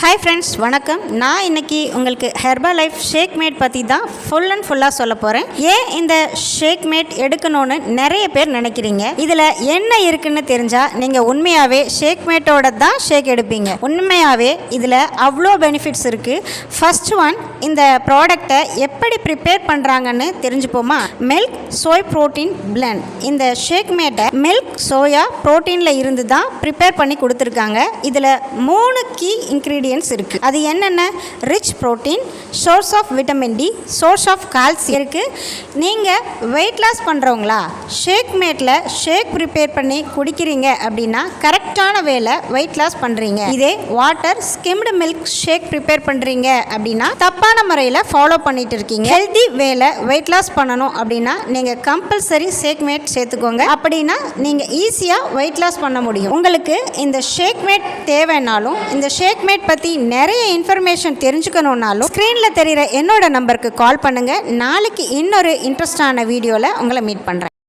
Hi friends, வணக்கம். நான் இன்றைக்கி உங்களுக்கு ஹெர்பா லைஃப் ஷேக் மேட் பற்றி தான் ஃபுல்லாக சொல்ல போகிறேன். ஏன் இந்த ஷேக் மேட் எடுக்கணும்னு நிறைய பேர் நினைக்கிறீங்க. இதில் என்ன இருக்குன்னு தெரிஞ்சால் நீங்கள் உண்மையாகவே ஷேக் மேட்டோட தான் ஷேக் எடுப்பீங்க. உண்மையாகவே இதில் அவ்வளோ பெனிஃபிட்ஸ் இருக்குது. ஃபர்ஸ்ட் ஒன், இந்த ப்ராடக்டை எப்படி ப்ரிப்பேர் பண்ணுறாங்கன்னு தெரிஞ்சுப்போமா? மில்க் சோய் ப்ரோட்டீன் பிளெண்ட். இந்த ஷேக் மேட்டை மில்க் சோயா ப்ரோட்டீனில் இருந்து தான் ப்ரிப்பேர் பண்ணி கொடுத்துருக்காங்க. இதில் 3 கீ இன்க்ரீடியன்ட்ஸ் இருக்கு. அது என்னென்ன? Rich protein, source of vitamin D, source of calcium இருக்கு. நீங்க வெயிட் லாஸ் பண்றவங்களா, ஷேக் மேட்ல ஷேக் ப்ரிப்பேர் பண்ணி குடிக்கிறீங்க அப்படின்னா கரெக்டான வேலை வெயிட் லாஸ் பண்றீங்க. இதே water skimmed milk shake prepare பண்றீங்க அப்படின்னா தப்பான முறையில் ஃபாலோ பண்ணிட்டு இருக்கீங்க. ஹெல்தி வேலை வெயிட் லாஸ் பண்ணணும் அப்படின்னா நீங்க கம்பல்சரி ஷேக் மேட் சேர்த்துக்கோங்க. அப்படின்னா நீங்க ஈஸியா வெயிட் லாஸ் பண்ண முடியும். உங்களுக்கு இந்த ஷேக் மேட் தேவைனாலும், இந்த ஷேக் மேட் பற்றி நிறைய இன்ஃபர்மேஷன் தெரிஞ்சுக்கணுன்னாலும் ஸ்க்ரீனில் தெரிகிற என்னோட நம்பருக்கு கால் பண்ணுங்கள். நாளைக்கு இன்னொரு இன்ட்ரெஸ்டான வீடியோவில் உங்களை மீட் பண்ணுறேன்.